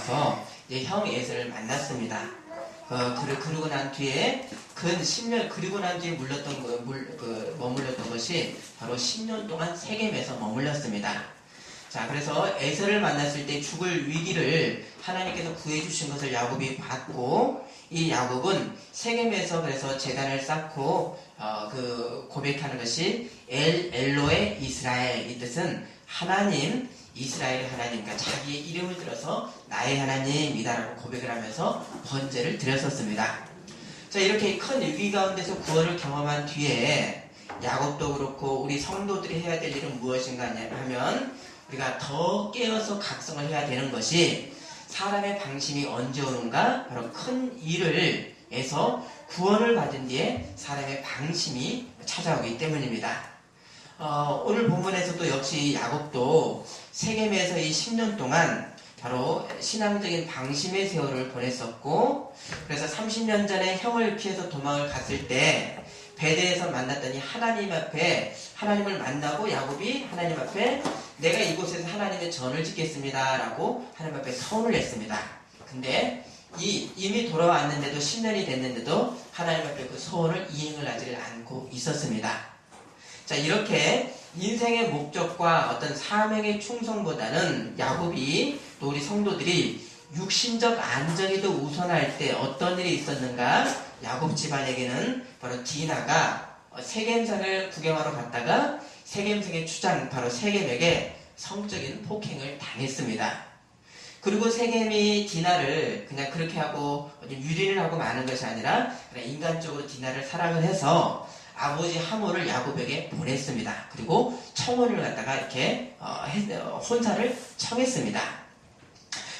와서 이제 형 에서를 만났습니다. 그러고 난 뒤에 근 10년 그리고 난 뒤에 머물렀던 것이 바로 10년 동안 세겜에서 머물렀습니다. 자, 그래서 에서를 만났을 때 죽을 위기를 하나님께서 구해주신 것을 야곱이 봤고, 이 야곱은 세겜에서 그래서 제단을 쌓고 고백하는 것이 엘로의 이스라엘, 이 뜻은 하나님, 이스라엘의 하나님, 그러니까 자기의 이름을 들어서 나의 하나님이다라고 고백을 하면서 번제를 드렸었습니다. 자, 이렇게 큰 위기 가운데서 구원을 경험한 뒤에 야곱도 그렇고 우리 성도들이 해야 될 일은 무엇인가 하면, 우리가 더 깨어서 각성을 해야 되는 것이, 사람의 방심이 언제 오는가? 바로 큰 일을 해서 구원을 받은 뒤에 사람의 방심이 찾아오기 때문입니다. 오늘 본문에서도 역시 야곱도 세겜에서 이 10년 동안 바로 신앙적인 방심의 세월을 보냈었고, 그래서 30년 전에 형을 피해서 도망을 갔을 때 베델에서 만났더니 하나님 앞에 하나님을 만나고 야곱이 하나님 앞에 내가 이곳에서 하나님의 전을 짓겠습니다 라고 하나님 앞에 서원을 했습니다. 근데 이미 돌아왔는데도 10년이 됐는데도 하나님 앞에 그 소원을 이행을 하지를 않고 있었습니다. 자, 이렇게 인생의 목적과 어떤 사명의 충성보다는 야곱이, 또 우리 성도들이 육신적 안정이 더 우선할 때 어떤 일이 있었는가? 야곱 집안에게는 바로 디나가 세겜산을 구경하러 갔다가 세겜성의 추장 바로 세겜에게 성적인 폭행을 당했습니다. 그리고 세겜이 디나를 그냥 그렇게 하고 유린을 하고 마는 것이 아니라 그냥 인간적으로 디나를 사랑을 해서 아버지 하몰을 야곱에게 보냈습니다. 그리고 청혼을 갖다가 이렇게 혼사를 청했습니다.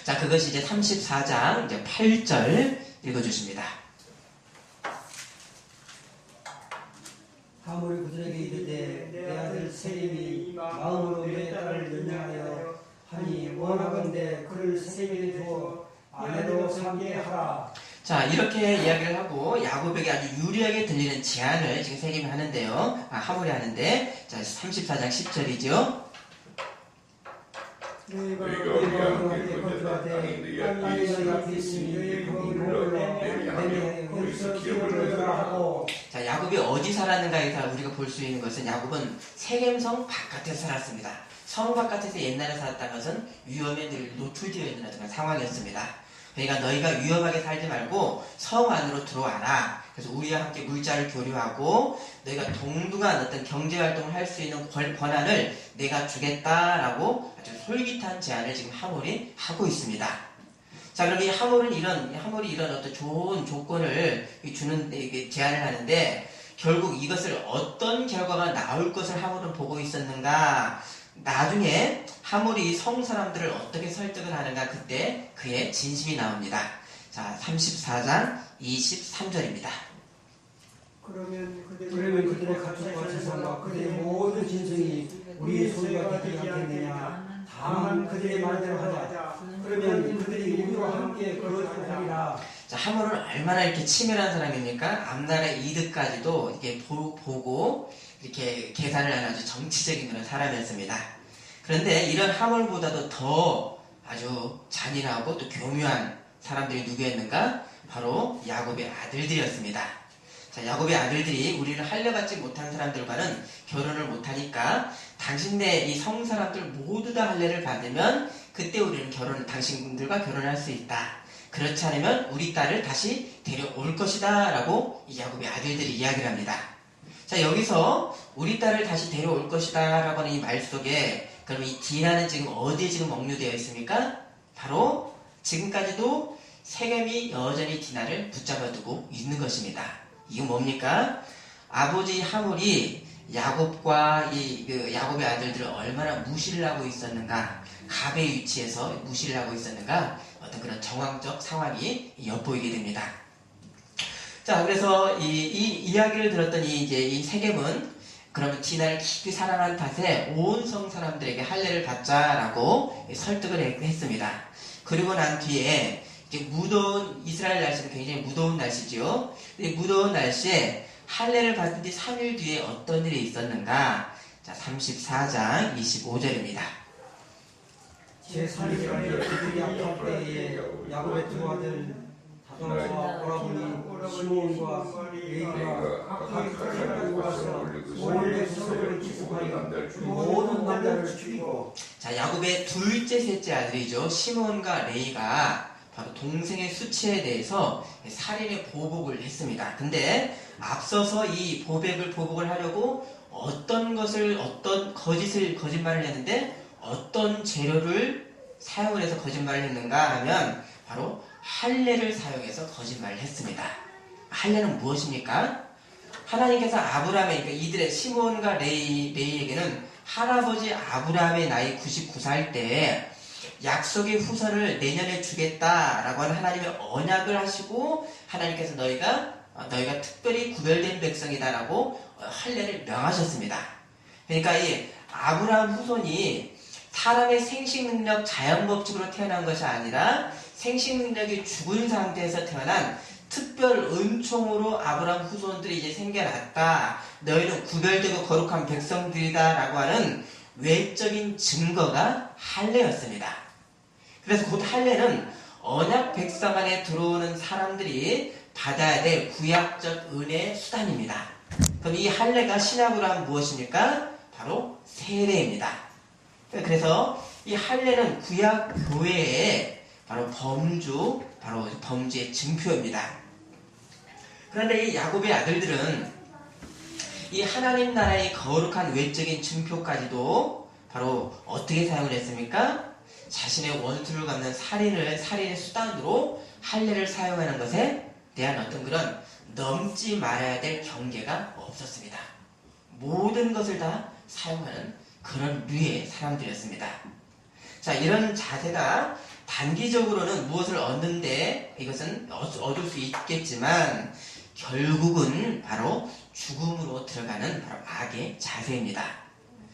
자, 그것이 이제 34장 이제 8절 읽어주십니다. 하몰이 그들에게 이르되 내 아들 세겜이 마음으로 내 딸을 연양하여 하니 원하건대 그를 세겜에게 주어 아내로 삼게 하라. 자, 이렇게 이야기를 하고 야곱에게 아주 유리하게 들리는 제안을 지금 세겜이 하는데요. 하몰이 하는데, 자, 34장 10절이죠. 너희가 우리가 함께 건조하되 땅이 너희 앞에 있으니 너희 거기 보러 내내 거기서 기업을 얻으라 하고. 자, 야곱이 어디 살았는가에서 우리가 볼 수 있는 것은 야곱은 세겜성 바깥에서 살았습니다. 성 바깥에서 옛날에 살았다는 것은 위험에 늘 노출되어 있는 어떤 상황이었습니다. 그러니까 너희가 위험하게 살지 말고 성 안으로 들어와라. 그래서 우리와 함께 물자를 교류하고 너희가 동등한 어떤 경제활동을 할 수 있는 권한을 내가 주겠다라고 아주 솔깃한 제안을 지금 하몰이 하고 있습니다. 자, 그럼 이 하몰이 이런 어떤 좋은 조건을 제안을 하는데, 결국 이것을 어떤 결과가 나올 것을 하몰은 보고 있었는가? 나중에 하몰이 성 사람들을 어떻게 설득을 하는가, 그때 그의 진심이 나옵니다. 자, 34장 23절입니다. 그러면 그들의 가축과 재산과 그들의 모든 진성이 우리의 소유가 되지 않겠느냐. 다만 그들의 말대로 하자. 그러면 그들이 우리와 함께 그것을 하리라. 자, 하몰은 얼마나 이렇게 치밀한 사람입니까? 앞날의 이득까지도 이렇게 보고 이렇게 계산을 하는 아주 정치적인 그런 사람이었습니다. 그런데 이런 하몰보다도 더 아주 잔인하고 또 교묘한 사람들이 누구였는가? 바로 야곱의 아들들이었습니다. 자, 야곱의 아들들이 우리를 할례받지 못한 사람들과는 결혼을 못하니까 당신네 이 성 사람들 모두 다 할례를 받으면 그때 우리는 당신들과 결혼할 수 있다. 그렇지 않으면 우리 딸을 다시 데려올 것이다 라고 이 야곱의 아들들이 이야기를 합니다. 자, 여기서 우리 딸을 다시 데려올 것이다 라고 하는 이 말 속에, 그럼 이 디나는 지금 어디에 지금 억류되어 있습니까? 바로 지금까지도 세겜이 여전히 디나를 붙잡아두고 있는 것입니다. 이건 뭡니까? 아버지 하몰이 야곱과 야곱의 아들들을 얼마나 무시를 하고 있었는가, 갑의 위치에서 무시를 하고 있었는가, 어떤 그런 정황적 상황이 엿보이게 됩니다. 자, 그래서 이 이야기를 들었더니 이 세겜은 그러면 디나를 깊이 사랑한 탓에 온 성 사람들에게 할례를 받자라고 설득을 했습니다. 그리고 난 뒤에 이제 이스라엘 날씨는 굉장히 무더운 날씨죠. 무더운 날씨에 할례를 받은 뒤 3일 뒤에 어떤 일이 있었는가? 자, 34장 25절입니다. 제3일에 그들이 약할 때에 야곱의 두 아들 다도와 오라버니 시몬과 레위가 각각 칼을 가서 몰래 서로를 기습하여 모든 남자를 죽이고. 자, 야곱의 둘째 셋째 아들이죠. 시몬과 레이가 바로 동생의 수치에 대해서 살인의 보복을 했습니다. 근데 앞서서 이 보복을 하려고 어떤 거짓말을 했는데 어떤 재료를 사용을 해서 거짓말을 했는가 하면 바로 할례를 사용해서 거짓말을 했습니다. 할례는 무엇입니까? 하나님께서 아브라함에, 그러니까 이들의 시몬과 레이에게는 할아버지 아브라함의 나이 99살 때에 약속의 후손을 내년에 주겠다라고 하는 하나님의 언약을 하시고 하나님께서 너희가 특별히 구별된 백성이다라고 할례를 명하셨습니다. 그러니까 이 아브라함 후손이 사람의 생식능력 자연법칙으로 태어난 것이 아니라 생식능력이 죽은 상태에서 태어난 특별 은총으로 아브라함 후손들이 이제 생겨났다. 너희는 구별되고 거룩한 백성들이다 라고 하는 외적인 증거가 할례였습니다. 그래서 곧 할례는 언약 백성 안에 들어오는 사람들이 받아야 될 구약적 은혜의 수단입니다. 그럼 이 할례가 신약으로 하면 무엇입니까? 바로 세례입니다. 그래서 이 할례는 구약 교회의 바로 범주의 증표입니다. 그런데 이 야곱의 아들들은 이 하나님 나라의 거룩한 외적인 증표까지도 바로 어떻게 사용을 했습니까? 자신의 원수를 갚는 살인의 수단으로 할례를 사용하는 것에 대한 어떤 그런 넘지 말아야 될 경계가 없었습니다. 모든 것을 다 사용하는 그런 류의 사람들이었습니다. 자, 이런 자세가 단기적으로는 무엇을 얻는데 이것은 얻을 수 있겠지만 결국은 바로 죽음으로 들어가는 바로 악의 자세입니다.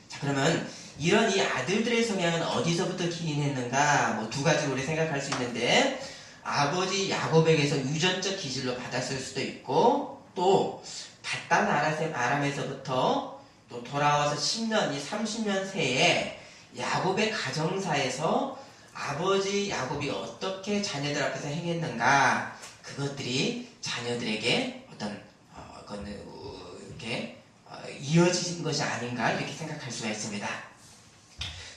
자, 그러면 이런 이 아들들의 성향은 어디서부터 기인했는가? 뭐 두 가지로 우리 생각할 수 있는데 아버지 야곱에게서 유전적 기질로 받았을 수도 있고 또 바단 아람에서부터 또 돌아와서 10년, 이 30년 새에 야곱의 가정사에서 아버지 야곱이 어떻게 자녀들 앞에서 행했는가 그것들이 자녀들에게 어떤 이렇게 이어진 것이 아닌가 이렇게 생각할 수가 있습니다.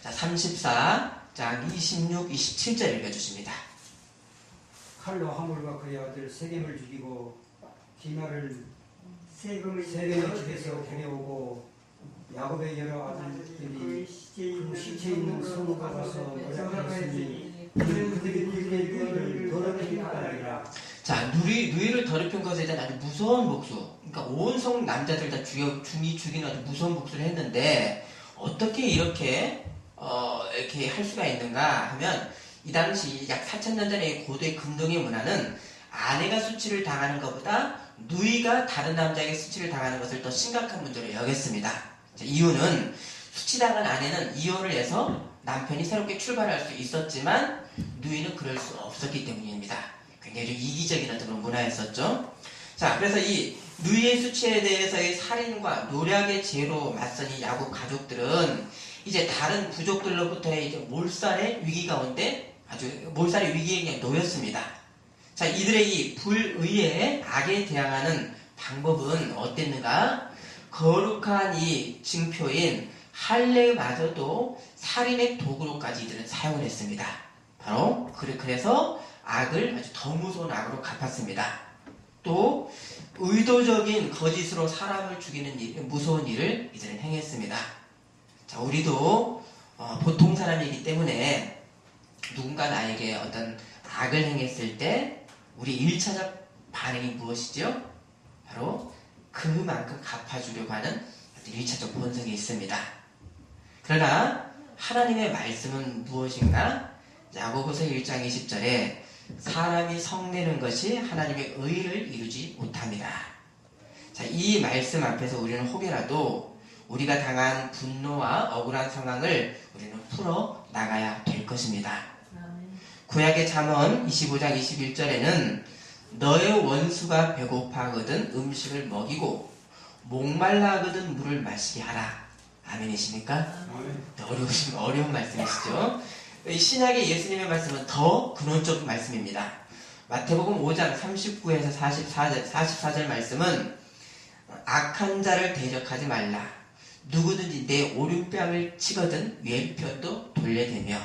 자, 34장 26, 27절 읽어주십니다. 칼로 하물과 그의 아들 세겜을 죽이고 디나를 세겜의 집에서 데려오고 야곱의 여러 아들들이 그 시체 있는 성으로 가서 노력하였으니 그들이 그들의 누이를 더럽히게 하더라. 자, 누이를 더럽힌 것에 대한 아주 무서운 복수. 그러니까 온 성 남자들 다 죽이는 아주 무서운 복수를 했는데 어떻게 이렇게 할 수가 있는가 하면 이 당시 약 4,000년 전의 고도의 금동의 문화는 아내가 수치를 당하는 것보다 누이가 다른 남자에게 수치를 당하는 것을 더 심각한 문제로 여겼습니다. 자, 이유는 수치당한 아내는 이혼을 해서 남편이 새롭게 출발할 수 있었지만 누이는 그럴 수 없었기 때문입니다. 굉장히 좀 이기적인 어떤 그런 문화였었죠. 자, 그래서 이 누이의 수치에 대해서의 살인과 노략의 죄로 맞선 이 야곱 가족들은 이제 다른 부족들로부터의 이제 몰살의 위기 가운데 아주 몰살의 위기에 그냥 놓였습니다. 자, 이들의 이 불의의 악에 대항하는 방법은 어땠는가? 거룩한 이 징표인 할례마저도 살인의 도구로까지 이들은 사용을 했습니다. 바로 그래서 악을 아주 더 무서운 악으로 갚았습니다. 또 의도적인 거짓으로 사람을 죽이는 무서운 일을 이들은 행했습니다. 자, 우리도 보통 사람이기 때문에 누군가 나에게 어떤 악을 행했을 때 우리 1차적 반응이 무엇이죠? 바로 그만큼 갚아주려고 하는 1차적 본성이 있습니다. 그러나 하나님의 말씀은 무엇인가? 야고보서 1장 20절에 사람이 성내는 것이 하나님의 의를 이루지 못합니다. 자, 이 말씀 앞에서 우리는 혹여라도 우리가 당한 분노와 억울한 상황을 우리는 풀어 나가야 될 것입니다. 구약의 잠언 25장 21절에는 너의 원수가 배고파하거든 음식을 먹이고 목말라하거든 물을 마시게 하라. 아멘이십니까? 어려운 말씀이시죠? 이 신약의 예수님의 말씀은 더 근원적 말씀입니다. 마태복음 5장 39에서 44절 말씀은 악한 자를 대적하지 말라. 누구든지 내 오른뺨을 치거든 왼편도 돌려대며.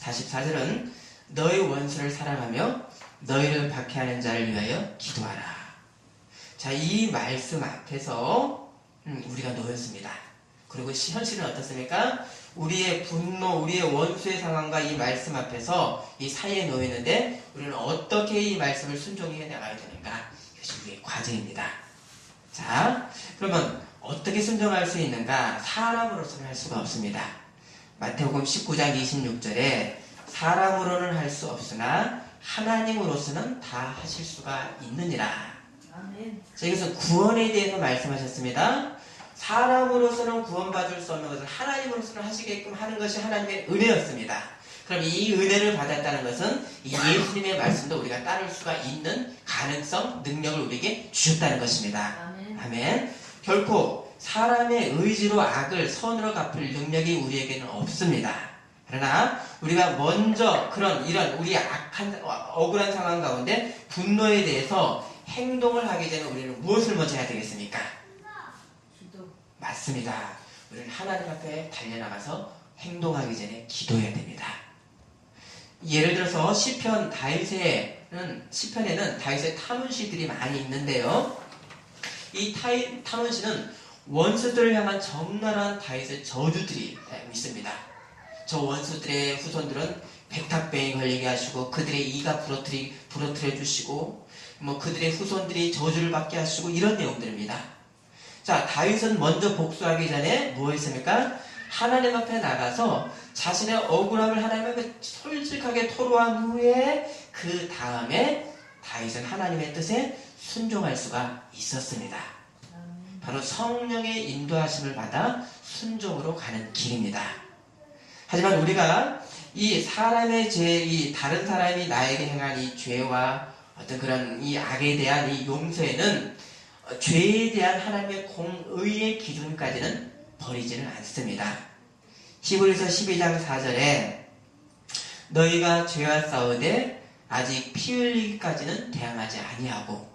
44절은 너의 원수를 사랑하며 너희를 박해하는 자를 위하여 기도하라. 자, 이 말씀 앞에서 우리가 놓였습니다. 그리고 현실은 어떻습니까? 우리의 분노, 우리의 원수의 상황과 이 말씀 앞에서 이 사이에 놓이는데 우리는 어떻게 이 말씀을 순종해 나가야 되는가? 이것이 우리의 과제입니다. 자, 그러면 어떻게 순종할 수 있는가? 사람으로서는 할 수가 없습니다. 마태복음 19장 26절에 사람으로는 할 수 없으나 하나님으로서는 다 하실 수가 있느니라. 아멘. 자, 이것은 구원에 대해서 말씀하셨습니다. 사람으로서는 구원받을 수 없는 것을 하나님으로서는 하시게끔 하는 것이 하나님의 은혜였습니다. 그럼 이 은혜를 받았다는 것은 이 예수님의 말씀도 우리가 따를 수가 있는 가능성, 능력을 우리에게 주셨다는 것입니다. 아멘. 아멘. 결코 사람의 의지로 악을 선으로 갚을 능력이 우리에게는 없습니다. 그러나 우리가 먼저 이런 우리의 악한 억울한 상황 가운데 분노에 대해서 행동을 하기 전에 우리는 무엇을 먼저 해야 되겠습니까? 기도. 맞습니다. 우리는 하나님 앞에 달려나가서 행동하기 전에 기도해야 됩니다. 예를 들어서 시편에는 다윗의 탄원시들이 많이 있는데요. 이 탄원시는 원수들을 향한 적나라한 다윗의 저주들이 있습니다. 저 원수들의 후손들은 백탁병에 걸리게 하시고 그들의 이가 부러뜨려 주시고 그들의 후손들이 저주를 받게 하시고 이런 내용들입니다. 자, 다윗은 먼저 복수하기 전에 뭐 했습니까? 하나님 앞에 나가서 자신의 억울함을 하나님 앞에 솔직하게 토로한 후에 그 다음에 다윗은 하나님의 뜻에 순종할 수가 있었습니다. 바로 성령의 인도하심을 받아 순종으로 가는 길입니다. 하지만 우리가 이 사람의 죄, 다른 사람이 나에게 행한 이 죄와 어떤 그런 이 악에 대한 이 용서에는 죄에 대한 하나님의 공의의 기준까지는 버리지는 않습니다. 히브리서 12장 4절에 너희가 죄와 싸우되 아직 피 흘리기까지는 대항하지 아니하고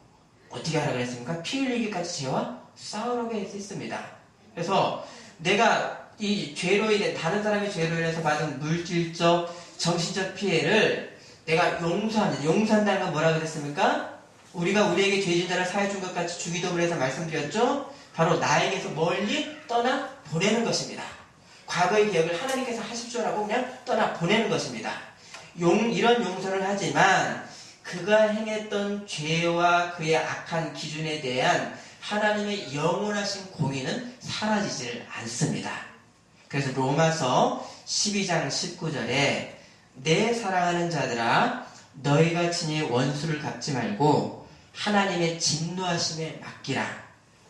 어떻게 하라 그랬습니까? 피 흘리기까지 죄와 싸우라고 했습니다. 그래서 내가 이 죄로 인해 다른 사람의 죄로 인해서 받은 물질적, 정신적 피해를 내가 용서한다는 건 뭐라 그랬습니까? 우리가 우리에게 죄진 자를 사해 준 것 같이 주기도문을 해서 말씀드렸죠? 바로 나에게서 멀리 떠나 보내는 것입니다. 과거의 기억을 하나님께서 하십시오라고 그냥 떠나 보내는 것입니다. 이런 용서를 하지만 그가 행했던 죄와 그의 악한 기준에 대한 하나님의 영원하신 공의는 사라지지를 않습니다. 그래서 로마서 12장 19절에 내 사랑하는 자들아 너희가 친히 원수를 갚지 말고 하나님의 진노하심에 맡기라.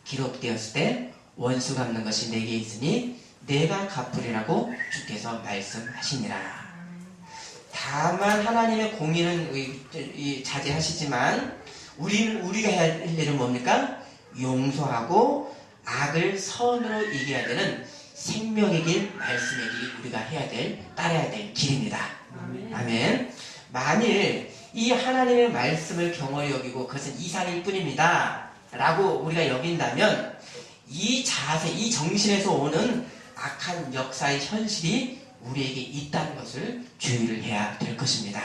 기록되었을 때 원수 갚는 것이 내게 있으니 내가 갚으리라고 주께서 말씀하시니라. 다만 하나님의 공의는 자제하시지만 우리가 해야 할 일은 뭡니까? 용서하고 악을 선으로 이겨야 되는 생명의 길, 말씀의 길이 우리가 따라야 될 길입니다. 아멘. 만일 이 하나님의 말씀을 경홀히 여기고 그것은 이상일 뿐입니다 라고 우리가 여긴다면 이 자세, 이 정신에서 오는 악한 역사의 현실이 우리에게 있다는 것을 주의를 해야 될 것입니다.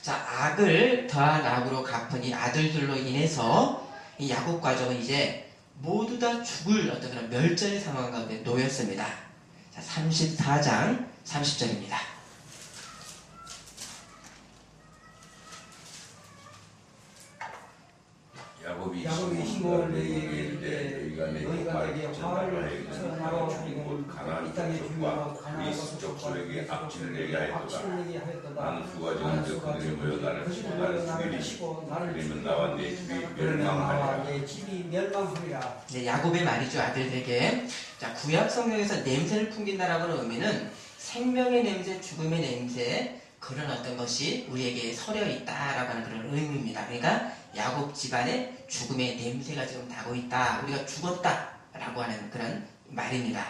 자, 악을 더한 악으로 갚은 이 아들들로 인해서 이 야곱 가족은 이제 모두 다 죽을 어떤 그런 멸절의 상황 가운데 놓였습니다. 자, 34장 30절입니다. 야곱이 시몬에게 이르되 너희가 내게 화를 전하러 하리고 이 땅의 주민과 가나안 족속에게 악취를 내게 하였도다. 나는 수가 나는 지는데 수가 그들이 모여 나를 치고 나를 치고 그러면 나와 내 집이 그러면 나와 멸망하리라. 내 집이 멸망하리라. 이제 야곱의 말이죠, 아들들에게. 자, 구약 성경에서 냄새를 풍긴다라고는 의미는 생명의 냄새, 죽음의 냄새, 그런 어떤 것이 우리에게 서려 있다라고 하는 그런 의미입니다. 그러니까 야곱 집안에 죽음의 냄새가 지금 나고 있다. 우리가 죽었다라고 하는 그런 말입니다.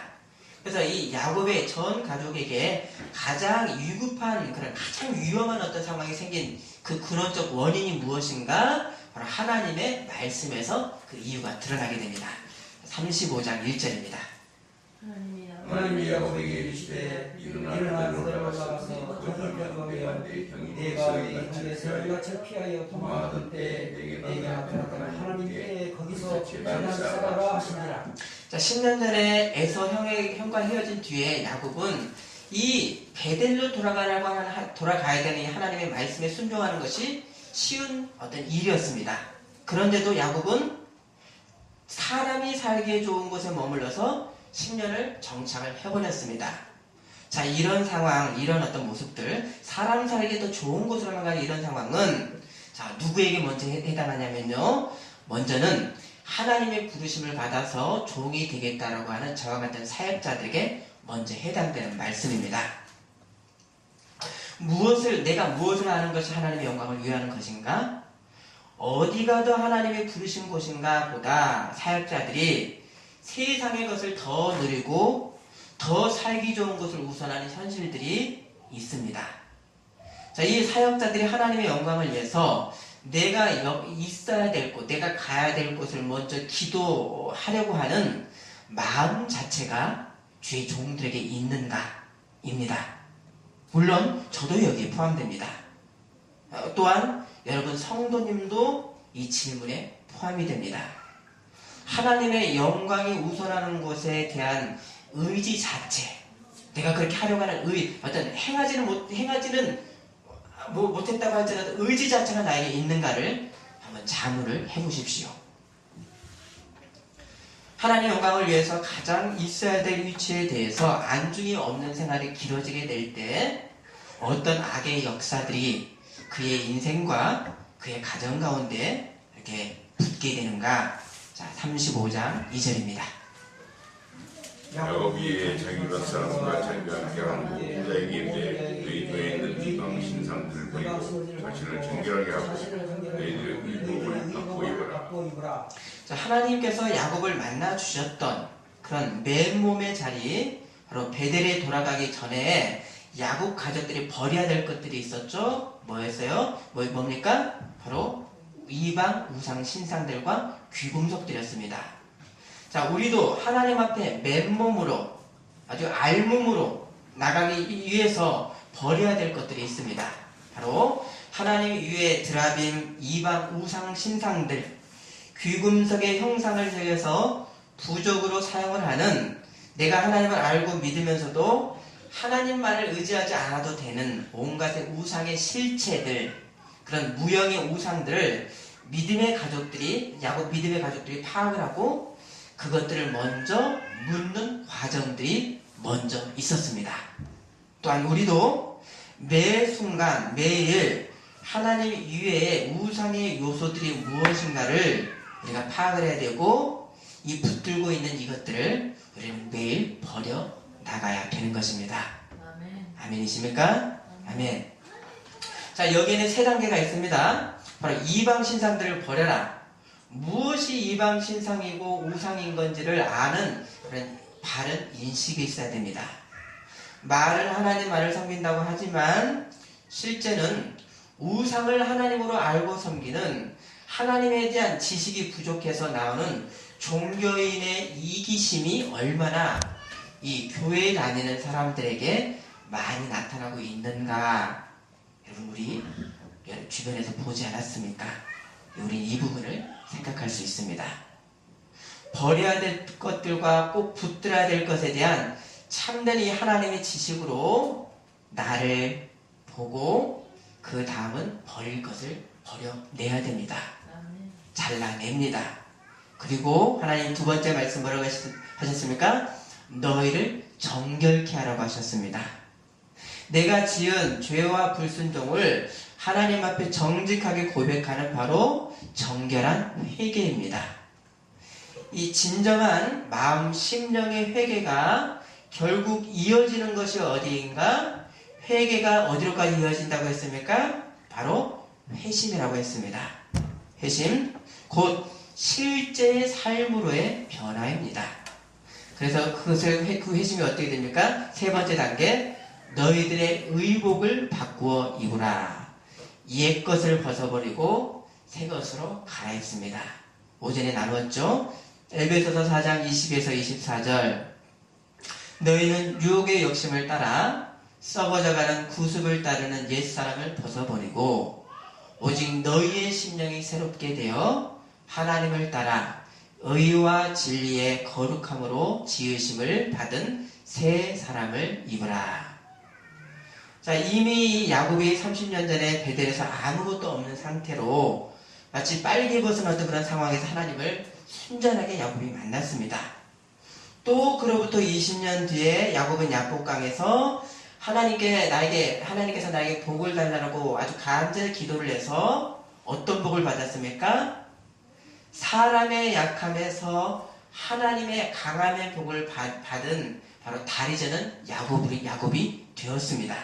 그래서 이 야곱의 전 가족에게 가장 위급한 그런 가장 위험한 어떤 상황이 생긴 그 근원적 원인이 무엇인가? 바로 하나님의 말씀에서 그 이유가 드러나게 됩니다. 35장 1절입니다. 하나님이 야곱에게 이르시되 일어나 그들을 올라가서 그 가운데 내가 내 형제에서 낯을 피하여 도망하던 때 내게 나타났던 하나님께 거기서 재단 쌓아라 하시니라. 자, 10년 전에 에서 형과 헤어진 뒤에 야곱은 이 베델로 돌아가야 되는 이 하나님의 말씀에 순종하는 것이 쉬운 어떤 일이었습니다. 그런데도 야곱은 사람이 살기에 좋은 곳에 머물러서 10년을 정착을 해버렸습니다. 자, 이런 상황, 이런 어떤 모습들, 사람 살기에 더 좋은 곳으로만 가는 이런 상황은 자, 누구에게 먼저 해당하냐면요. 먼저는 하나님의 부르심을 받아서 종이 되겠다라고 하는 저와 같은 사역자들에게 먼저 해당되는 말씀입니다. 내가 무엇을 하는 것이 하나님의 영광을 위하는 것인가? 어디가 더 하나님의 부르신 곳인가 보다 사역자들이 세상의 것을 더 누리고 더 살기 좋은 것을 우선하는 현실들이 있습니다. 자, 이 사역자들이 하나님의 영광을 위해서 내가 있어야 될 곳, 내가 가야 될 곳을 먼저 기도하려고 하는 마음 자체가 주의 종들에게 있는가입니다. 물론 저도 여기에 포함됩니다. 또한 여러분 성도님도 이 질문에 포함이 됩니다. 하나님의 영광이 우선하는 곳에 대한 의지 자체, 내가 그렇게 하려고 하는 어떤 행하지는 못했다고 할지라도 의지 자체가 나에게 있는가를 한번 자문을 해보십시오. 하나님의 영광을 위해서 가장 있어야 될 위치에 대해서 안중이 없는 생활이 길어지게 될 때 어떤 악의 역사들이 그의 인생과 그의 가정 가운데 이렇게 붙게 되는가? 자, 35장 2절입니다. 야곱이 자기 겉사람과 자기가 함께하는 부자에게 이르되 너희 교회에 있는 이방 신상들을 버리고 자신을 정결하게 하고 너희들 의복을 바꾸어 입어라. 자, 하나님께서 야곱을 만나 주셨던 그런 맨몸의 자리, 바로 베델에 돌아가기 전에 야곱 가족들이 버려야 될 것들이 있었죠. 뭐였어요? 뭡니까? 바로 이방 우상 신상들과 귀금속들이었습니다. 자, 우리도 하나님 앞에 맨몸으로 아주 알몸으로 나가기 위해서 버려야 될 것들이 있습니다. 바로 하나님 위에 드라빔 이방 우상 신상들, 귀금속의 형상을 새겨서 부족으로 사용을 하는, 내가 하나님을 알고 믿으면서도 하나님만을 의지하지 않아도 되는 온갖의 우상의 실체들, 그런 무형의 우상들을 야곱 믿음의 가족들이 파악을 하고 그것들을 먼저 묻는 과정들이 먼저 있었습니다. 또한 우리도 매 순간 매일 하나님 이외의 우상의 요소들이 무엇인가를 우리가 파악을 해야 되고, 이 붙들고 있는 이것들을 우리는 매일 버려 나가야 되는 것입니다. 아멘이십니까? 아멘. 자, 여기에는 세 단계가 있습니다. 바로 이방 신상들을 버려라. 무엇이 이방 신상이고 우상인 건지를 아는 그런 바른 인식이 있어야 됩니다. 하나님 말을 섬긴다고 하지만 실제는 우상을 하나님으로 알고 섬기는, 하나님에 대한 지식이 부족해서 나오는 종교인의 이기심이 얼마나 이 교회에 다니는 사람들에게 많이 나타나고 있는가, 여러분 우리 주변에서 보지 않았습니까? 우리 이 부분을 생각할 수 있습니다. 버려야 될 것들과 꼭 붙들어야 될 것에 대한 참된 이 하나님의 지식으로 나를 보고 그 다음은 버릴 것을 버려내야 됩니다. 잘라냅니다. 그리고 하나님 두 번째 말씀 뭐라고 하셨습니까? 너희를 정결케 하라고 하셨습니다. 내가 지은 죄와 불순종을 하나님 앞에 정직하게 고백하는 바로 정결한 회개입니다. 이 진정한 마음 심령의 회개가 결국 이어지는 것이 어디인가? 회개가 어디로까지 이어진다고 했습니까? 바로 회심이라고 했습니다. 회심, 곧 실제의 삶으로의 변화입니다. 그래서 그 회심이 어떻게 됩니까? 세 번째 단계, 너희들의 의복을 바꾸어 입으라. 옛 것을 벗어버리고 새 것으로 갈아입습니다. 오전에 나누었죠? 에베소서 4장 20에서 24절. 너희는 유혹의 욕심을 따라 썩어져가는 구습을 따르는 옛사람을 벗어버리고 오직 너희의 심령이 새롭게 되어 하나님을 따라 의와 진리의 거룩함으로 지으심을 받은 새 사람을 입으라. 자, 이미 야곱이 30년 전에 베델에서 아무것도 없는 상태로 마치 빨개 벗은 어떤 그런 상황에서 하나님을 순전하게 야곱이 만났습니다. 또 그로부터 20년 뒤에 야곱은 야복강에서 하나님께서 나에게 복을 달라고 아주 간절히 기도를 해서 어떤 복을 받았습니까? 사람의 약함에서 하나님의 강함의 복을 받은 바로 다리 저는 야곱이 되었습니다.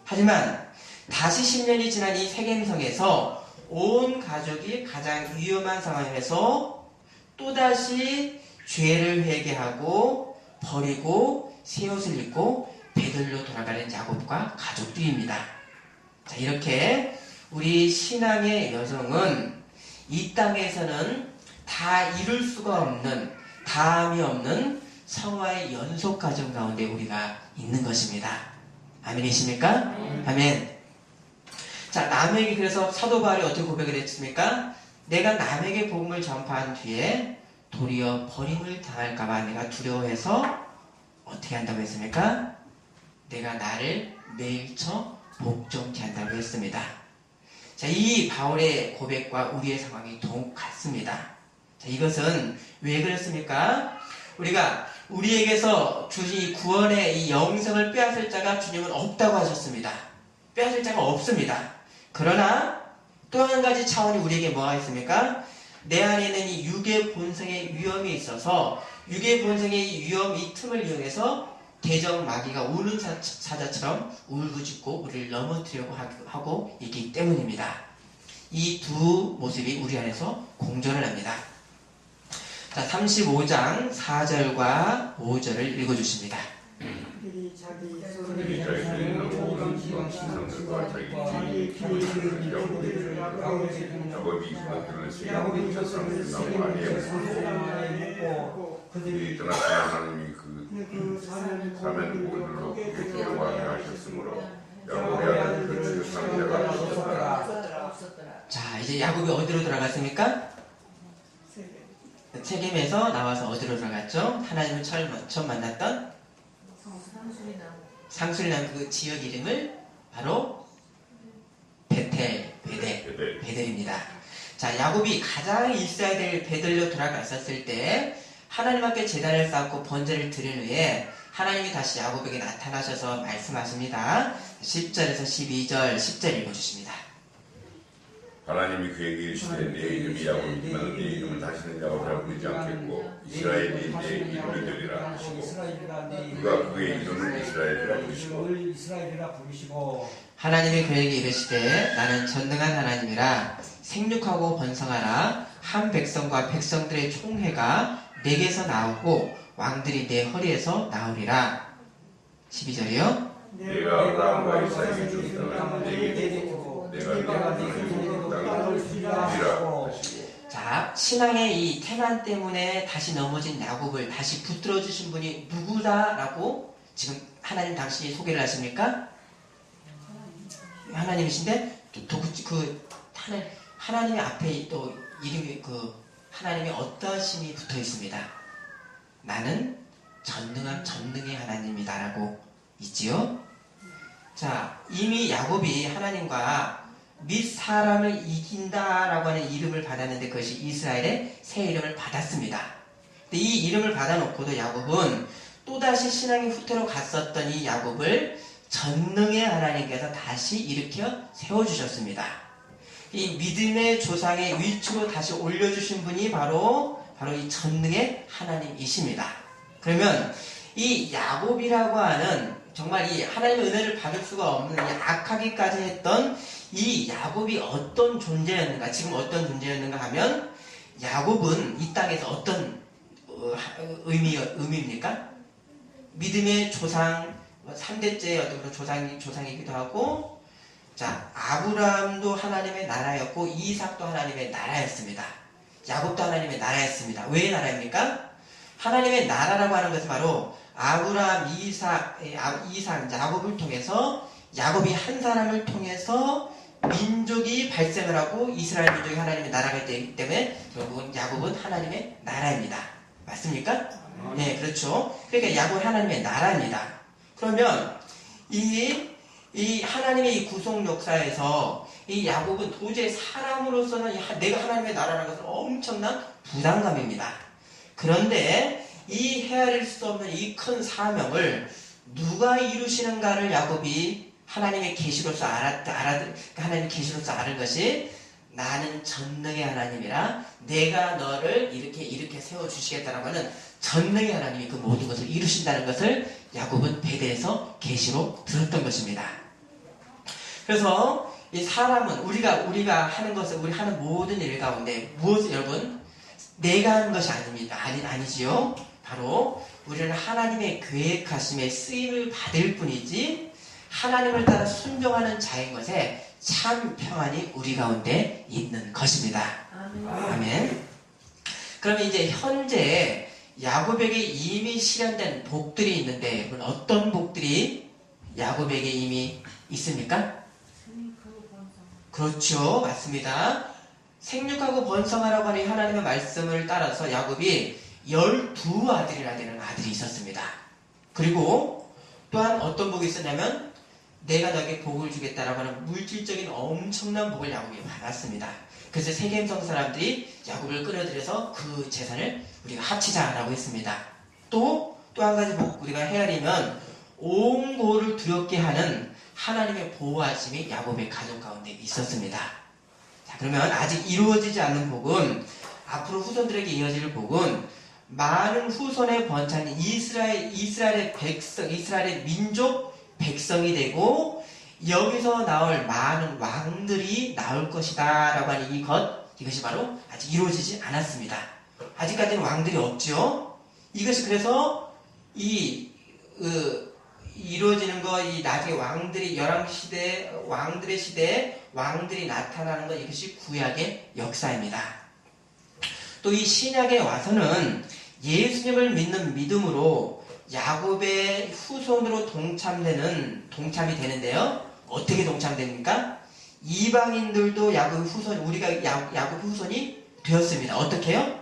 하지만 다시 10년이 지난 이 세겜성에서 온 가족이 가장 위험한 상황에서 또다시 죄를 회개하고 버리고 새 옷을 입고 베들로 돌아가는 야곱과 가족들입니다. 자, 이렇게 우리 신앙의 여정은 이 땅에서는 다 이룰 수가 없는, 다함이 없는 성화의 연속 과정 가운데 우리가 있는 것입니다. 아멘이십니까? 아멘. 자, 남에게 그래서 사도 바울이 어떻게 고백을 했습니까? 내가 남에게 복음을 전파한 뒤에 도리어 버림을 당할까봐 내가 두려워해서 어떻게 한다고 했습니까? 내가 나를 매일 복종케 한다고 했습니다. 자, 이 바울의 고백과 우리의 상황이 동같습니다. 자, 이것은 왜 그렇습니까? 우리에게서 주신 이 구원의 이 영생을 빼앗을 자가 주님은 없다고 하셨습니다. 빼앗을 자가 없습니다. 그러나 또 한 가지 차원이 우리에게 뭐가 있습니까? 내 안에 있는 이 육의 본성의 위험이 있어서 육의 본성의 이 위험, 이 틈을 이용해서 대적 마귀가 우는 사자처럼 울부짖고 우리를 넘어뜨리려고 하고 있기 때문입니다. 이 두 모습이 우리 안에서 공존을 합니다. 자, 35장 4절과 5절을 읽어주십니다. 그들이 자기 그들이 자기들의 모든 지방신상들과 자기 피를 야곱이 그들을 세겜 첫사람을 나무 아래에 묻고 그들이 떠났으나 하나님이 그 사면 모들로 그에게 데려가게 하셨으므로 야곱의 아들 그 상자가 없었더라. 자, 이제 야곱이 어디로 들어갔습니까? 세겜에서 나와서 어디로 들어갔죠? 하나님을 처음 만났던 상수리나무 그 지역 이름을 바로 베델입니다. 자, 야곱이 가장 있어야 될 베델로 돌아갔었을 때 하나님 앞에 제단을 쌓고 번제를 드린 후에 하나님이 다시 야곱에게 나타나셔서 말씀하십니다. 10절에서 12절 10절 읽어주십니다. 하나님이 그에게 이르시되 내 이름이 야곱이지만 내 이름은 다시는 야곱이라 부르지 않겠고 이스라엘이 내 이름이 되리라 하시고 그가 그의 이름을 이스라엘이라 부르시고 하나님이 그에게 이르시되 나는 전능한 하나님이라 생육하고 번성하라. 한 백성과 백성들의 총회가 내게서 나오고 왕들이 내 허리에서 나오리라. 12절이요. 내가 아브라함과 이삭에게 준 땅을 내게 주고 내가 내 땅을 주리라 하시고. 자, 신앙의 이 태난 때문에 다시 넘어진 야곱을 다시 붙들어 주신 분이 누구다라고 지금 하나님 당신이 소개를 하십니까? 하나님이신데 또 하나님의 앞에 또 이름이 하나님의 어떠하심이 붙어 있습니다. 나는 전능의 하나님이다라고 있지요. 자, 이미 야곱이 하나님과 및 사람을 이긴다라고 하는 이름을 받았는데 그것이 이스라엘의 새 이름을 받았습니다. 근데 이 이름을 받아놓고도 야곱은 또다시 신앙의 후퇴로 갔었던 이 야곱을 전능의 하나님께서 다시 일으켜 세워주셨습니다. 이 믿음의 조상의 위치로 다시 올려주신 분이 바로 이 전능의 하나님이십니다. 그러면 이 야곱이라고 하는 정말 이 하나님의 은혜를 받을 수가 없는 이 악하기까지 했던 이 야곱이 어떤 존재였는가, 지금 어떤 존재였는가 하면 야곱은 이 땅에서 어떤 의미입니까? 믿음의 조상, 3대째 어떤 조상이기도 하고, 자, 아브라함도 하나님의 나라였고, 이삭도 하나님의 나라였습니다. 야곱도 하나님의 나라였습니다. 왜 나라입니까? 하나님의 나라라고 하는 것은 바로 아브라함, 이삭, 야곱을 통해서, 야곱이 한 사람을 통해서 민족이 발생을 하고 이스라엘 민족이 하나님의 나라가 되기 때문에 결국은 야곱은 하나님의 나라입니다. 맞습니까? 네, 그렇죠. 그러니까 야곱은 하나님의 나라입니다. 그러면 이 하나님의 이 구속 역사에서 이 야곱은 도저히 사람으로서는 내가 하나님의 나라라는 것은 엄청난 부담감입니다. 그런데 이 헤아릴 수 없는 이 큰 사명을 누가 이루시는가를 야곱이 하나님의 계시로서 하나님의 계시로서 아는 것이 나는 전능의 하나님이라 내가 너를 이렇게 세워주시겠다라고 하는 전능의 하나님이 그 모든 것을 이루신다는 것을 야곱은 베델에서 계시로 들었던 것입니다. 그래서 이 사람은 우리가 하는 것을 우리 하는 모든 일 가운데 무엇을 여러분 내가 하는 것이 아닙니다. 아니지요. 바로 우리는 하나님의 계획하심에 쓰임을 받을 뿐이지 하나님을 따라 순종하는 자인 것에 참 평안이 우리 가운데 있는 것입니다. 아멘. 그러면 이제 현재 야곱에게 이미 실현된 복들이 있는데 그건 어떤 복들이 야곱에게 이미 있습니까? 그렇죠. 맞습니다. 생육하고 번성하라고 하는 하나님의 말씀을 따라서 야곱이 12아들이라 되는 아들이 있었습니다. 그리고 또한 어떤 복이 있었냐면 내가 너에게 복을 주겠다라고 하는 물질적인 엄청난 복을 야곱이 받았습니다. 그래서 세겜성 사람들이 야곱을 끌어들여서 그 재산을 우리가 합치자라고 했습니다. 또 한 가지 복 우리가 헤아리면 온 고를 두렵게 하는 하나님의 보호하심이 야곱의 가족 가운데 있었습니다. 자, 그러면 아직 이루어지지 않는 복은 앞으로 후손들에게 이어질 복은 많은 후손의 번창인 이스라엘의 백성, 이스라엘의 민족 백성이 되고 여기서 나올 많은 왕들이 나올 것이다 라고 하는 이것이 바로 아직 이루어지지 않았습니다. 아직까지는 왕들이 없죠. 이것이 그래서 이루어지는 거, 이 나중에 왕들이 열왕시대 왕들의 시대에 왕들이 나타나는 것 이것이 구약의 역사입니다. 또 이 신약에 와서는 예수님을 믿는 믿음으로 야곱의 후손으로 동참이 되는데요. 어떻게 동참됩니까? 이방인들도 야곱의 후손, 우리가 야곱의 후손이 되었습니다. 어떻게요?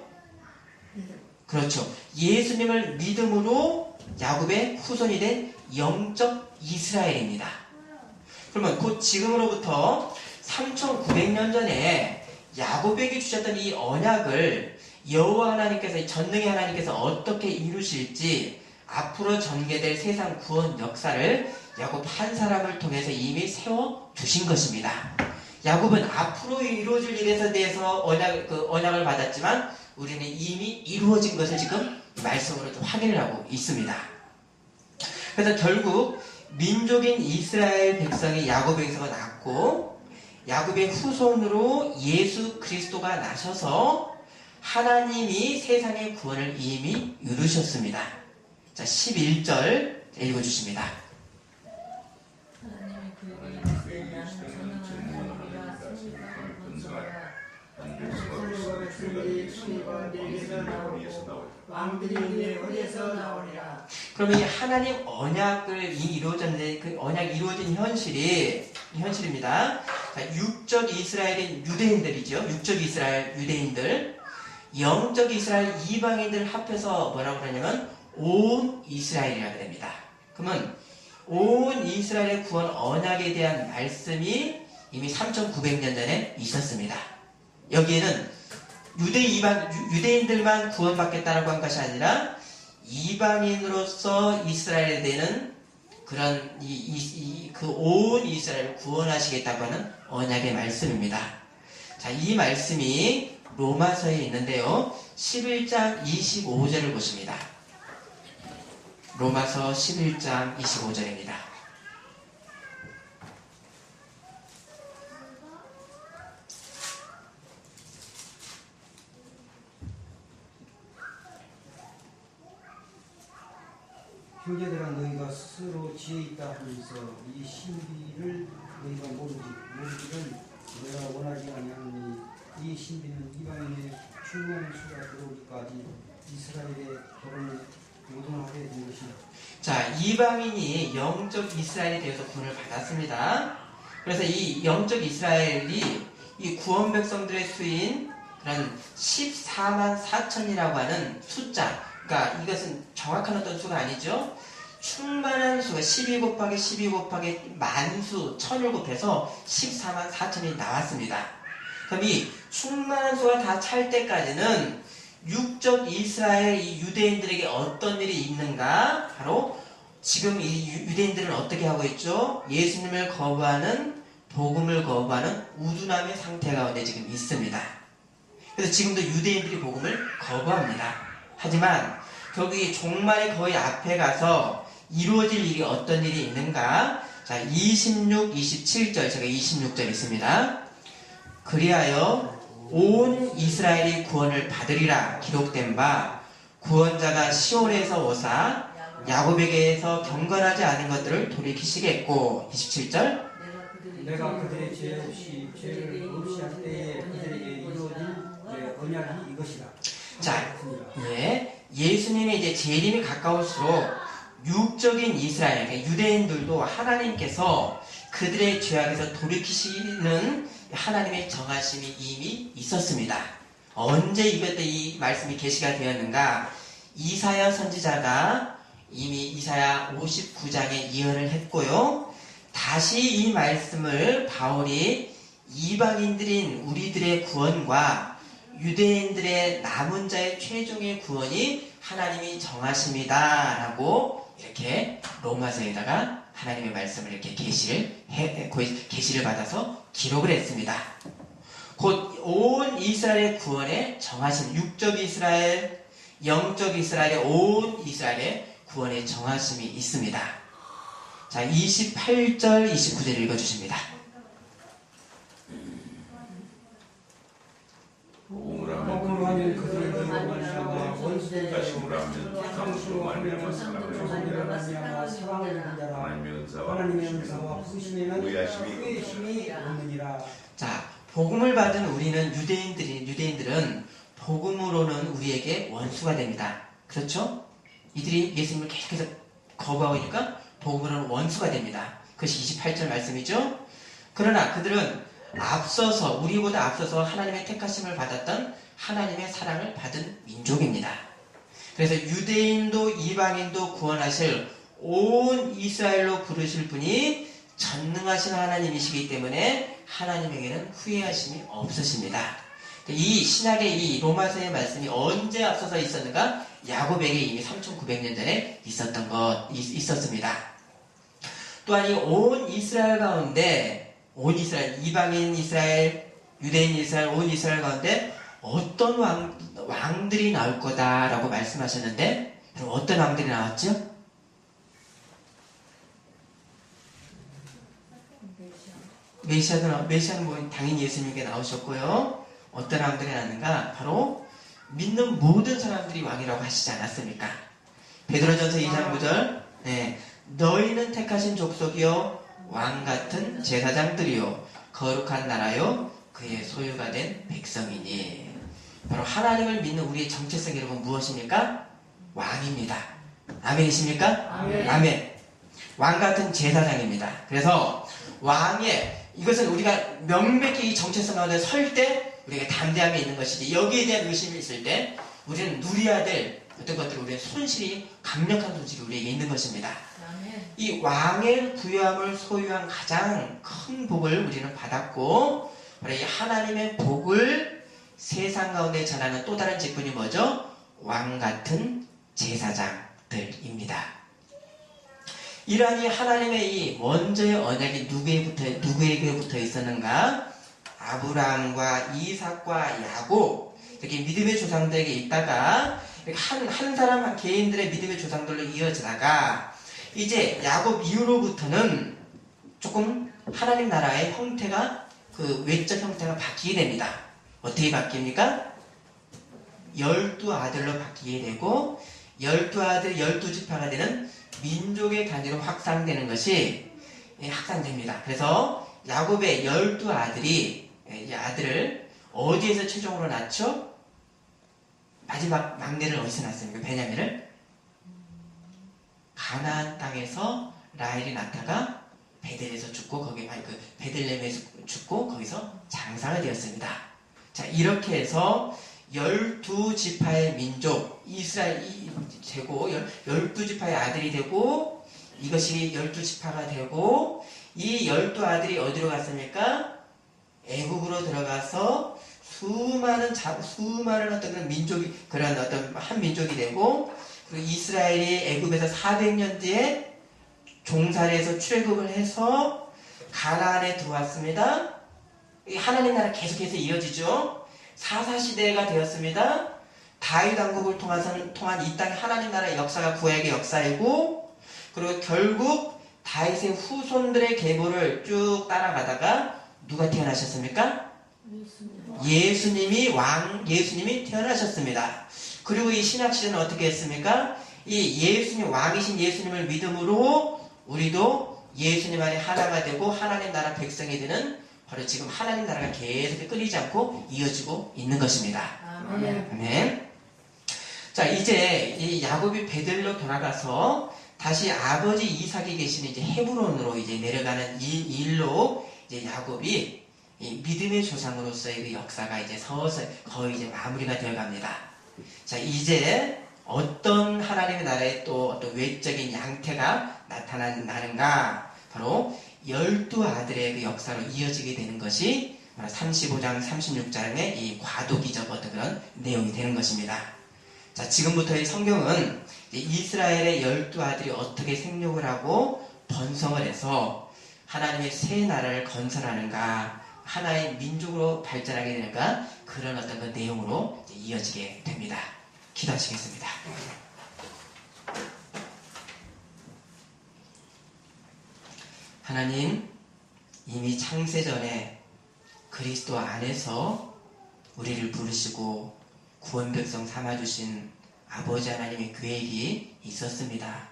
그렇죠. 예수님을 믿음으로 야곱의 후손이 된 영적 이스라엘입니다. 그러면 곧 지금으로부터 3900년 전에 야곱에게 주셨던 이 언약을 여호와 하나님께서, 전능의 하나님께서 어떻게 이루실지 앞으로 전개될 세상 구원 역사를 야곱 한 사람을 통해서 이미 세워주신 것입니다. 야곱은 앞으로 이루어질 일에 대해서 언약을 받았지만 우리는 이미 이루어진 것을 지금 말씀으로 좀 확인을 하고 있습니다. 그래서 결국 민족인 이스라엘 백성이 야곱에게서 났고 야곱의 후손으로 예수 그리스도가 나셔서 하나님이 세상의 구원을 이미 이루셨습니다. 자, 11절 읽어주십니다. 하나님의 그에게 이르시되 나는 전능한 하나님이라 생육하고 번성하라. 선과 백성이 천이가 내게서 나오고 왕들이 내 어디에서 나오리라. 그러면 이 하나님 언약을 이루어졌는데 그 언약이 이루어진 현실입니다. 자, 육적 이스라엘인 유대인들이죠. 육적 이스라엘 유대인들, 영적 이스라엘 이방인들 합해서 뭐라고 그러냐면 온 이스라엘이라고 됩니다. 그러면 온 이스라엘의 구원 언약에 대한 말씀이 이미 3900년 전에 있었습니다. 여기에는 유대인들만 구원받겠다라고 한 것이 아니라 이방인으로서 이스라엘에 대한 그런 그 온 이스라엘을 구원하시겠다고 하는 언약의 말씀입니다. 자, 이 말씀이 로마서에 있는데요. 11장 25절을 보십니다. 로마서 11장 25절입니다. 형제들아 너희가 스스로 지혜 있다 하면서 이 신비를 너희가 모르기를 내가 원하지 아니하노니 이 신비는 이방인의 충만한 수가 들어오기까지 이스라엘의 결혼을 모동하게 된 것이다. 자, 이방인이 영적 이스라엘에 대해서 구원을 받았습니다. 그래서 이 영적 이스라엘이 이 구원 백성들의 수인 그런 14만 4천이라고 하는 숫자, 그러니까 이것은 정확한 어떤 수가 아니죠. 충만한 수가 12 곱하기 12 곱하기 만수 1000을 곱해서 14만 4천이 나왔습니다. 그럼 이 충만한 수가 다 찰 때까지는 육적 이스라엘 이 유대인들에게 어떤 일이 있는가? 바로 지금 이 유대인들은 어떻게 하고 있죠? 예수님을 거부하는, 복음을 거부하는 우둔함의 상태 가운데 지금 있습니다. 그래서 지금도 유대인들이 복음을 거부합니다. 하지만 거기 종말의 거의 앞에 가서 이루어질 일이 어떤 일이 있는가? 자, 26, 27절, 제가 26절 있습니다. 그리하여 온 이스라엘이 구원을 받으리라 기록된 바 구원자가 시온에서 오사 야곱에게서 경건하지 않은 것들을 돌이키시겠고 27절 내가 그들의 죄 없이 죄를 없이 할 때에 그들에게 이루어진 내 언약이 이것이다. 자, 예, 예수님의 이제 재림이 가까울수록 육적인 이스라엘, 그러니까 유대인들도 하나님께서 그들의 죄악에서 돌이키시는 하나님의 정하심이 이미 있었습니다. 언제 이것도 이 말씀이 계시가 되었는가? 이사야 선지자가 이미 이사야 59장에 예언을 했고요. 다시 이 말씀을 바울이 이방인들인 우리들의 구원과 유대인들의 남은 자의 최종의 구원이 하나님이 정하십니다. 라고 이렇게 로마서에다가 하나님의 말씀을 이렇게 계시를 받아서 기록을 했습니다. 곧 온 이스라엘의 구원에 정하신 육적 이스라엘, 영적 이스라엘의 온 이스라엘의 구원에 정하심이 있습니다. 자, 28절, 29절 읽어주십니다. 복음을 하면 그들의 너희로 말미암아 원수된 다시무라 하면 상수로 말미암아 조상들로 말미암아 사랑을 입은 자라 하나님의 은사와 부르심에는 후회심이 없느니라. 자, 복음을 받은 우리는 유대인들은 복음으로는 우리에게 원수가 됩니다. 그렇죠? 이들이 예수님을 계속해서 거부하고 있으니까 복음으로는 원수가 됩니다. 그것이 28절 말씀이죠. 그러나 그들은 우리보다 앞서서 하나님의 택하심을 받았던 하나님의 사랑을 받은 민족입니다. 그래서 유대인도 이방인도 구원하실 온 이스라엘로 부르실 분이 전능하신 하나님이시기 때문에 하나님에게는 후회하심이 없으십니다. 이 신약의 이 로마서의 말씀이 언제 앞서서 있었는가? 야곱에게 이미 3900년 전에 있었습니다. 또한 이 온 이스라엘 가운데 온 이스라엘, 이방인 이스라엘, 유대인 이스라엘, 온 이스라엘 가운데 어떤 왕들이 나올 거다라고 말씀하셨는데 그럼 어떤 왕들이 나왔죠? 메시아는 뭐 당연히 예수님께 나오셨고요. 어떤 왕들이 나왔는가? 바로 믿는 모든 사람들이 왕이라고 하시지 않았습니까? 베드로전서 2장 9절 너희는 택하신 족속이요 왕같은 제사장들이요 거룩한 나라요 그의 소유가 된 백성이니. 바로 하나님을 믿는 우리의 정체성이 여러분 무엇입니까? 왕입니다. 아멘이십니까? 아멘. 왕같은 제사장입니다. 그래서 이것은 우리가 명백히 이 정체성 가운데 설 때 우리가 담대함이 있는 것이지, 여기에 대한 의심이 있을 때 우리는 누려야 될 어떤 것들을 우리의 강력한 손실이 우리에게 있는 것입니다. 이 왕의 부여함을 소유한 가장 큰 복을 우리는 받았고, 바로 이 하나님의 복을 세상 가운데 전하는 또 다른 직분이 뭐죠? 왕 같은 제사장들입니다. 이러한 이 하나님의 이 먼저의 언약이 누구에게 붙어 있었는가? 아브라함과 이삭과 야곱, 이렇게 믿음의 조상들에게 있다가 한 사람 한 개인들의 믿음의 조상들로 이어지다가 이제 야곱 이후로부터는 조금 하나님 나라의 형태가, 그 외적 형태가 바뀌게 됩니다. 어떻게 바뀝니까? 12아들로 바뀌게 되고, 12아들 12지파가 되는 민족의 단위로 확산되는 것이 확산됩니다. 그래서 야곱의 12아들이 이 아들을 어디에서 최종으로 낳죠? 마지막 막내를 어디서 낳습니까? 베냐민을 가나안 땅에서 라헬이 낳다가 베델에서 죽고 베들레헴에서 죽고 거기서 장사가 되었습니다. 자, 이렇게 해서 12지파의 민족 이스라엘이 되고 12지파의 아들이 되고 이것이 12지파가 되고 이 12아들이 어디로 갔습니까? 애국으로 들어가서 수많은 어떤 그런 민족이 그런 어떤 한 민족이 되고 그리고 이스라엘이 애국에서 400년 뒤에 종살이에서 출애굽을 해서 가나안에 들어왔습니다. 하나님 나라 계속해서 이어지죠. 사사시대가 되었습니다. 다윗 왕국을 통한 이 땅의 하나님 나라의 역사가 구약의 역사이고 그리고 결국 다윗의 후손들의 계보를 쭉 따라가다가 누가 태어나셨습니까? 예수님이 태어나셨습니다. 그리고 이 신약시대는 어떻게 했습니까? 이 예수님 왕이신 예수님을 믿음으로 우리도 예수님 안에 하나가 되고 하나님 나라 백성이 되는 바로 지금 하나님 나라가 계속 끊이지 않고 이어지고 있는 것입니다. 아멘. 아멘. 자, 이제 이 야곱이 베들로 돌아가서 다시 아버지 이삭이 계시는 이제 헤브론으로 이제 내려가는 이 일로 이제 야곱이 이 믿음의 조상으로서의 그 역사가 이제 서서히 거의 이제 마무리가 되어 갑니다. 자, 이제 어떤 하나님의 나라의 또 어떤 외적인 양태가 나타나는가? 바로 12아들의 그 역사로 이어지게 되는 것이 35장, 36장의 이 과도기적 어떤 그런 내용이 되는 것입니다. 자, 지금부터의 성경은 이스라엘의 12아들이 어떻게 생육을 하고 번성을 해서 하나님의 새 나라를 건설하는가, 하나의 민족으로 발전하게 되는가, 그런 어떤 그 내용으로 이어지게 됩니다. 기도하시겠습니다. 하나님, 이미 창세전에 그리스도 안에서 우리를 부르시고 구원 백성 삼아주신 아버지 하나님의 계획이 있었습니다.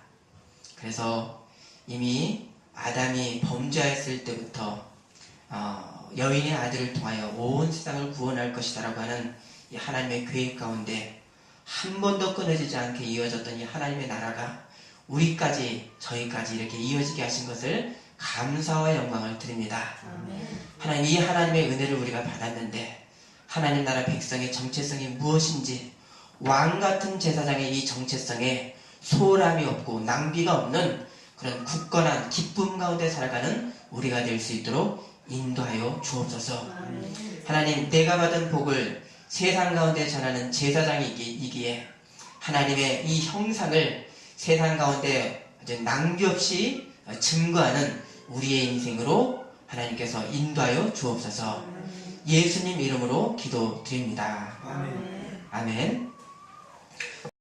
그래서 이미 아담이 범죄했을 때부터 여인의 아들을 통하여 온 세상을 구원할 것이다라고 하는 이 하나님의 계획 가운데 한 번도 끊어지지 않게 이어졌던 이 하나님의 나라가 우리까지 저희까지 이렇게 이어지게 하신 것을 감사와 영광을 드립니다. 아멘. 하나님, 이 하나님의 은혜를 우리가 받았는데 하나님 나라 백성의 정체성이 무엇인지, 왕같은 제사장의 이 정체성에 소홀함이 없고 낭비가 없는 그런 굳건한 기쁨 가운데 살아가는 우리가 될 수 있도록 인도하여 주옵소서. 아멘. 하나님, 내가 받은 복을 세상 가운데 전하는 제사장이기에 하나님의 이 형상을 세상 가운데 낭비 없이 증거하는 우리의 인생으로 하나님께서 인도하여 주옵소서. 예수님 이름으로 기도드립니다. 아멘. 아멘.